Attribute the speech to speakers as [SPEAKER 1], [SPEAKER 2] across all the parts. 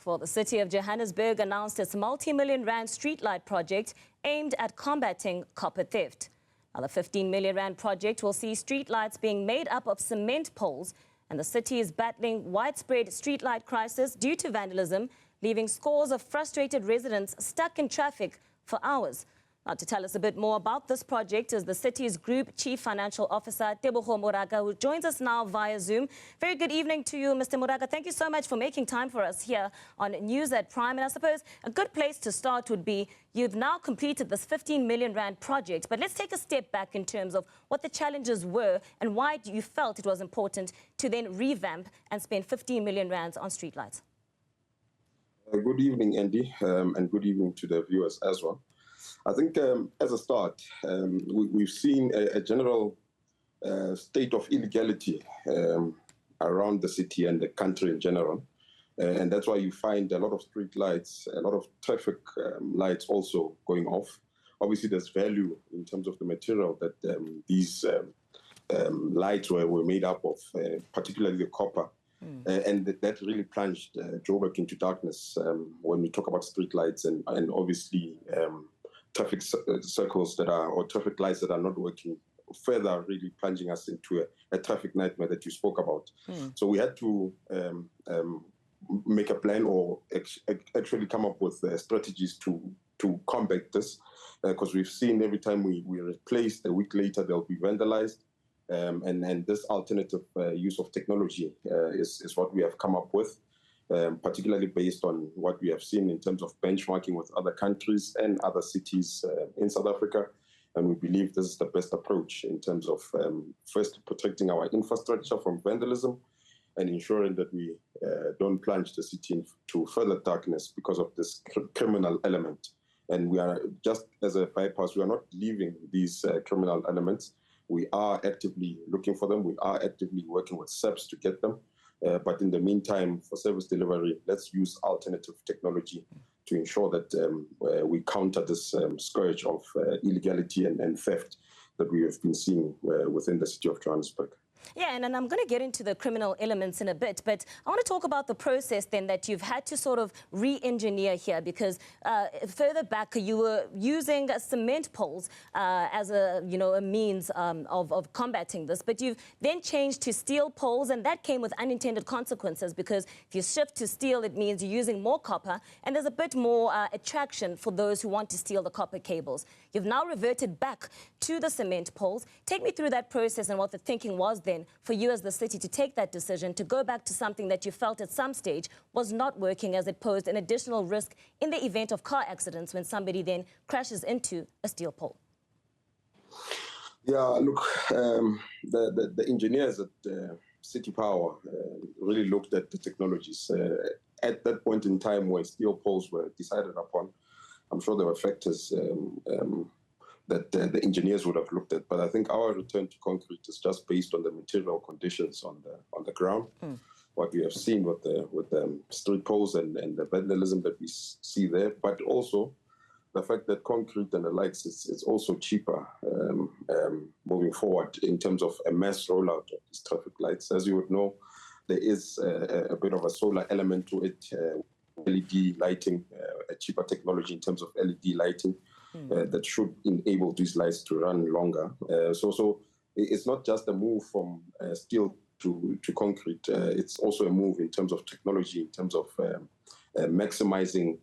[SPEAKER 1] Well, the City of Johannesburg announced its multi-million rand streetlight project aimed at combating copper theft. Now, the 15 million rand project will see streetlights being made up of cement poles, and the city is battling widespread streetlight crisis due to vandalism, leaving scores of frustrated residents stuck in traffic for hours. Now, to tell us a bit more about this project is the city's Group Chief Financial Officer, Tebogo Moraka, who joins us now via Zoom. Very good evening to you, Mr. Moraka. Thank you so much for making time for us here on News at Prime. And I suppose a good place to start would be, you've now completed this 15 million rand project, but let's take a step back in terms of what the challenges were and why you felt it was important to then revamp and spend 15 million rands on streetlights.
[SPEAKER 2] Good evening, Andy, and good evening to the viewers as well. I think as a start, we've seen a general state of illegality around the city and the country in general. And that's why you find a lot of street lights, a lot of traffic lights also going off. Obviously, there's value in terms of the material that these lights were made up of, particularly the copper. And that really plunged Joburg into darkness when we talk about street lights and obviously traffic circles that are, or traffic lights that are not working, further really plunging us into a traffic nightmare that you spoke about. So we had to make a plan or actually come up with strategies to combat this, because we've seen every time we replace, a week later they'll be vandalized. And this alternative use of technology is what we have come up with, particularly based on what we have seen in terms of benchmarking with other countries and other cities in South Africa. And we believe this is the best approach in terms of first protecting our infrastructure from vandalism and ensuring that we don't plunge the city into further darkness because of this criminal element. And we are, just as a bypass, we are not leaving these criminal elements. We are actively looking for them. We are actively working with SEPs to get them. But in the meantime, for service delivery, let's use alternative technology to ensure that we counter this scourge of illegality and theft that we have been seeing within the city of Johannesburg.
[SPEAKER 1] Yeah, and I'm going to get into the criminal elements in a bit, but I want to talk about the process then that you've had to sort of re-engineer here, because further back you were using cement poles as a means of combating this, but you've then changed to steel poles, and that came with unintended consequences, because if you shift to steel, it means you're using more copper, and there's a bit more attraction for those who want to steal the copper cables. You've now reverted back to the cement poles. Take me through that process and what the thinking was then for you as the city to take that decision to go back to something that you felt at some stage was not working, as it posed an additional risk in the event of car accidents when somebody then crashes into a steel pole.
[SPEAKER 2] Yeah, look, the engineers at City Power really looked at the technologies. At that point in time where steel poles were decided upon, I'm sure there were factors that the engineers would have looked at, but I think our return to concrete is just based on the material conditions on the ground. What we have seen with the street poles and the vandalism that we see there, but also the fact that concrete and the likes is also cheaper moving forward in terms of a mass rollout of these traffic lights. As you would know, there is a bit of a solar element to it, LED lighting, a cheaper technology in terms of LED lighting. That should enable these lights to run longer. So it's not just a move from steel to concrete. It's also a move in terms of technology, in terms of maximizing,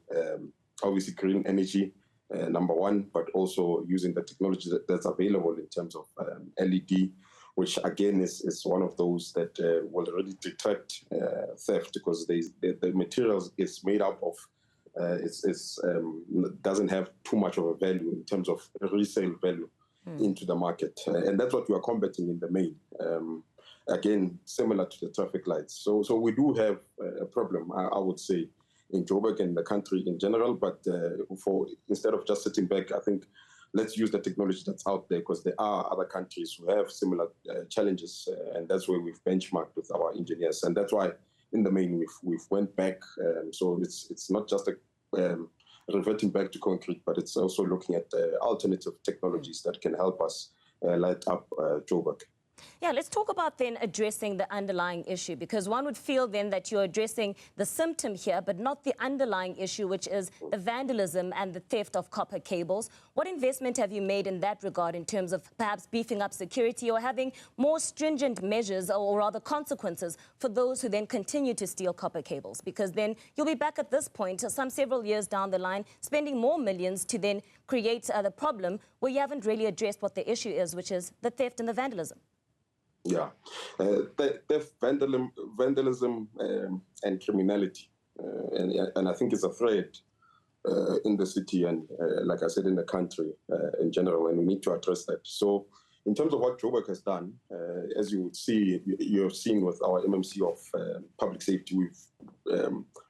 [SPEAKER 2] obviously, green energy, number one, but also using the technology that's available in terms of LED, which again is one of those that will already detect theft, because the materials is made up of doesn't have too much of a value in terms of resale value into the market. And that's what we are combating in the main. Again, similar to the traffic lights. So we do have a problem, I would say, in Joburg and the country in general. But instead of just sitting back, I think let's use the technology that's out there, because there are other countries who have similar challenges. And that's where we've benchmarked with our engineers. And that's why in the main, we've went back. So it's not just reverting back to concrete, but it's also looking at alternative technologies that can help us light up Joburg.
[SPEAKER 1] Yeah, let's talk about then addressing the underlying issue, because one would feel then that you're addressing the symptom here, but not the underlying issue, which is the vandalism and the theft of copper cables. What investment have you made in that regard in terms of perhaps beefing up security or having more stringent measures or rather consequences for those who then continue to steal copper cables? Because then you'll be back at this point, several years down the line, spending more millions to then create the problem where you haven't really addressed what the issue is, which is the theft and the vandalism.
[SPEAKER 2] Yeah, theft, vandalism and criminality, and I think it's a threat in the city and, like I said, in the country in general, and we need to address that. So, in terms of what Joburg has done, as you would see, you've seen with our MMC of public safety, we've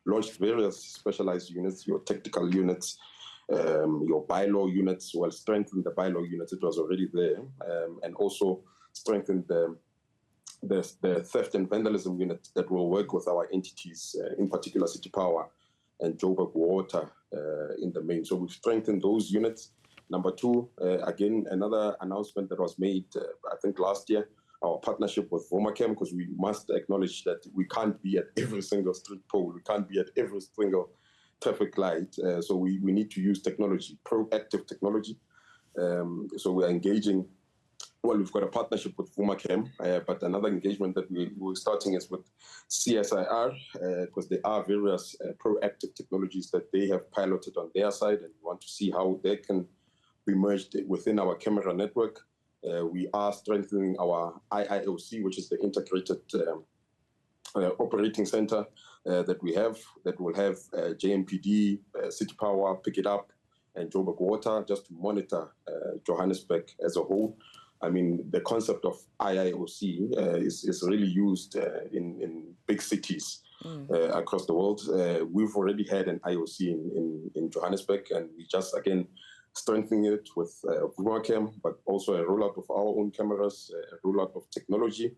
[SPEAKER 2] launched various specialized units, your tactical units, your bylaw units. Well, strengthened the bylaw units, it was already there, and also strengthened the theft and vandalism unit that will work with our entities, in particular City Power and Joburg Water in the main. So we've strengthened those units. Number two, again, another announcement that was made, I think last year, our partnership with Vomakam, because we must acknowledge that we can't be at every single street pole, we can't be at every single traffic light, so we need to use technology, proactive technology. So we're engaging. Well, we've got a partnership with Vomakam, but another engagement that we're starting is with CSIR, because there are various proactive technologies that they have piloted on their side, and we want to see how they can be merged within our camera network. We are strengthening our IIOC, which is the integrated operating center that we have, that will have JMPD, City Power, Pick It Up, and Joburg Water, just to monitor Johannesburg as a whole. I mean, the concept of IIOC is really used in big cities across the world. We've already had an IOC in Johannesburg, and we just, again, strengthening it with Vomakam, but also a rollout of our own cameras, a rollout of technology,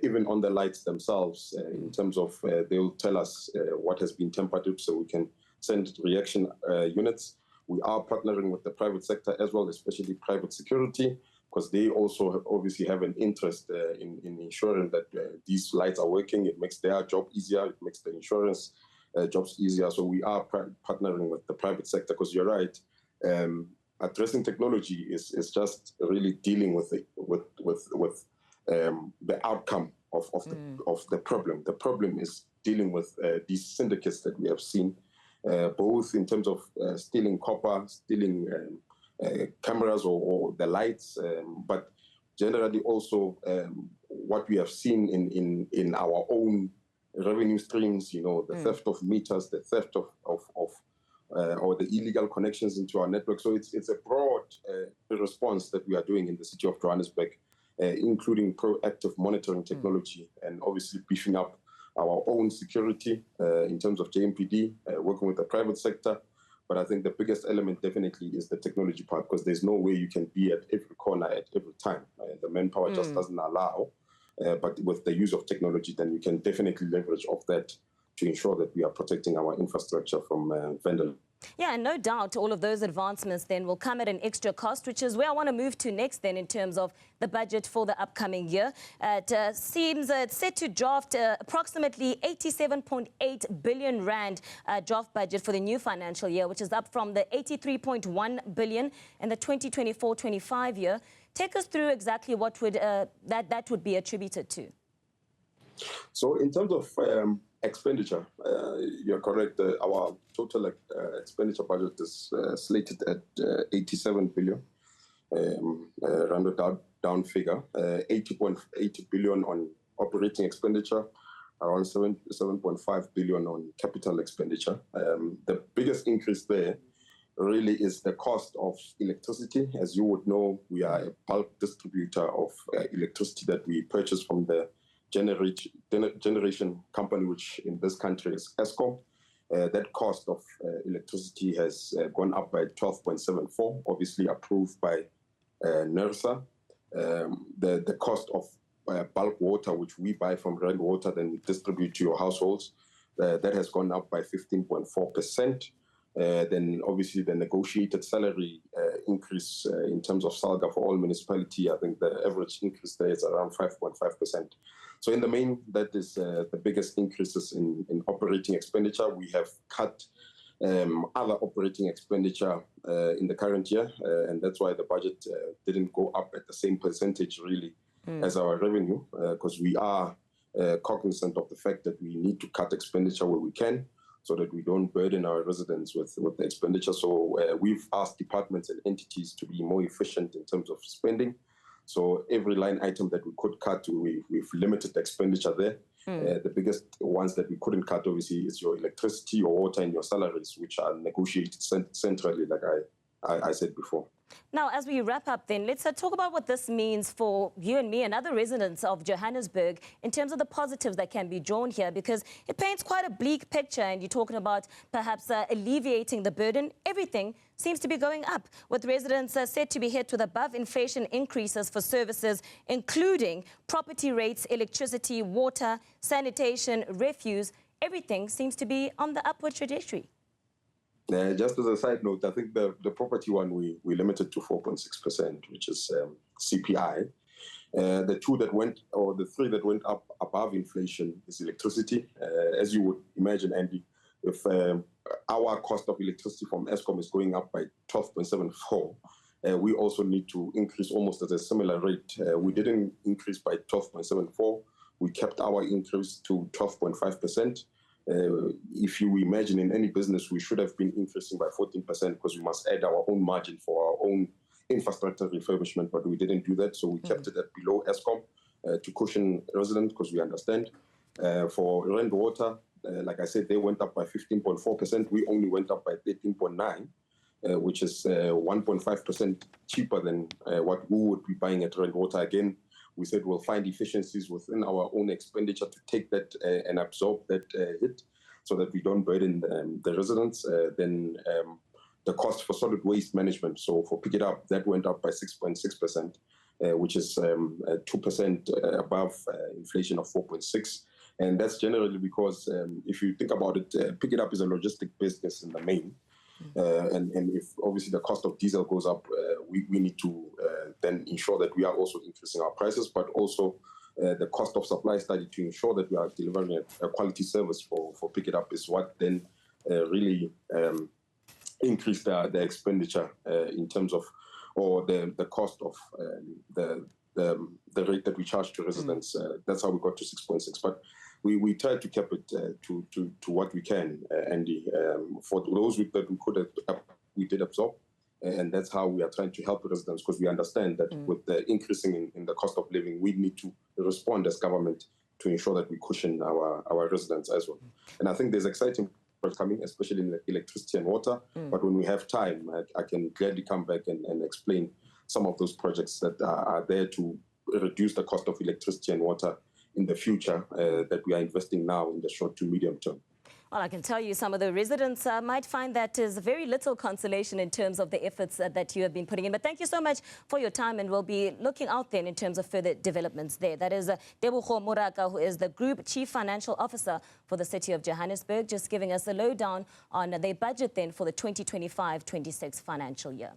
[SPEAKER 2] even on the lights themselves, in terms of they'll tell us what has been tampered with, so we can send reaction units. We are partnering with the private sector as well, especially private security, because they also obviously have an interest in ensuring that these lights are working. It makes their job easier. It makes the insurance jobs easier. So we are partnering with the private sector, because you're right. Addressing technology is just really dealing with the outcome of the problem. The problem is dealing with these syndicates that we have seen, both in terms of stealing copper, stealing cameras or the lights, but generally also what we have seen in our own revenue streams, you know, the theft of meters, the theft of or the illegal connections into our network. So it's a broad response that we are doing in the city of Johannesburg, including proactive monitoring technology and obviously beefing up our own security in terms of JMPD, working with the private sector. But I think the biggest element definitely is the technology part, because there's no way you can be at every corner at every time. The manpower just doesn't allow. But with the use of technology, then we can definitely leverage off that to ensure that we are protecting our infrastructure from vandalism.
[SPEAKER 1] Yeah, and no doubt all of those advancements then will come at an extra cost, which is where I want to move to next then in terms of the budget for the upcoming year. It seems it's set to draft approximately 87.8 billion rand draft budget for the new financial year, which is up from the 83.1 billion in the 2024-25 year. Take us through exactly what would that would be attributed to.
[SPEAKER 2] So in terms of expenditure, you're correct. Our total expenditure budget is slated at 87 billion, rounded down figure, 80.80 billion on operating expenditure, around 7.5 billion on capital expenditure. The biggest increase there really is the cost of electricity. As you would know, we are a bulk distributor of electricity that we purchase from the generation company, which in this country is Eskom. That cost of electricity has gone up by 12.74, obviously approved by NERSA. The cost of bulk water, which we buy from Rand Water, then we distribute to your households, that has gone up by 15.4%. Then obviously the negotiated salary increase in terms of SALGA for all municipality. I think the average increase there is around 5.5%. So in the main, that is the biggest increases in operating expenditure. We have cut other operating expenditure in the current year, and that's why the budget didn't go up at the same percentage really as our revenue, because we are cognizant of the fact that we need to cut expenditure where we can, so that we don't burden our residents with the expenditure. So we've asked departments and entities to be more efficient in terms of spending. So every line item that we could cut, we've limited the expenditure there. The biggest ones that we couldn't cut, obviously, is your electricity, your water, and your salaries, which are negotiated centrally, like I said before.
[SPEAKER 1] Now, as we wrap up then, let's talk about what this means for you and me and other residents of Johannesburg in terms of the positives that can be drawn here, because it paints quite a bleak picture, and you're talking about perhaps alleviating the burden. Everything seems to be going up, with residents said to be hit with above-inflation increases for services, including property rates, electricity, water, sanitation, refuse. Everything seems to be on the upward trajectory.
[SPEAKER 2] Just as a side note, I think the property one we limited to 4.6%, which is CPI. The three that went up above inflation is electricity. As you would imagine, Andy, if our cost of electricity from Eskom is going up by 12.74, we also need to increase almost at a similar rate. We didn't increase by 12.74. We kept our increase to 12.5%. If you imagine in any business, we should have been increasing by 14% because we must add our own margin for our own infrastructure refurbishment, but we didn't do that. So we kept it at below Eskom to cushion residents, because we understand. For rent water, like I said, they went up by 15.4%. We only went up by 13.9%, which is 1.5% cheaper than what we would be buying at rent water. Again, we said we'll find efficiencies within our own expenditure to take that and absorb that hit, so that we don't burden the residents. Then the cost for solid waste management, so for Pick It Up, that went up by 6.6%, which is 2% above inflation of 4.6%. And that's generally because if you think about it, Pick It Up is a logistic business in the main. And if obviously the cost of diesel goes up, we need to then ensure that we are also increasing our prices, but also the cost of supply study to ensure that we are delivering a quality service for Pick It Up is what then really increased the expenditure in terms of, or the cost of the rate that we charge to residents. That's how we got to 6.6. But we try to keep it to what we can, Andy. For those that we could have, we did absorb, and that's how we are trying to help residents, because we understand that with the increasing in the cost of living, we need to respond as government to ensure that we cushion our residents as well. And I think there's exciting projects coming, especially in electricity and water. But when we have time, I can gladly come back and explain some of those projects that are there to reduce the cost of electricity and water in the future that we are investing now in the short to medium term.
[SPEAKER 1] Well, I can tell you some of the residents might find that is very little consolation in terms of the efforts that you have been putting in. But thank you so much for your time, and we'll be looking out then in terms of further developments there. That is Tebogo Moraka, who is the Group Chief Financial Officer for the City of Johannesburg, just giving us a lowdown on their budget then for the 2025-26 financial year.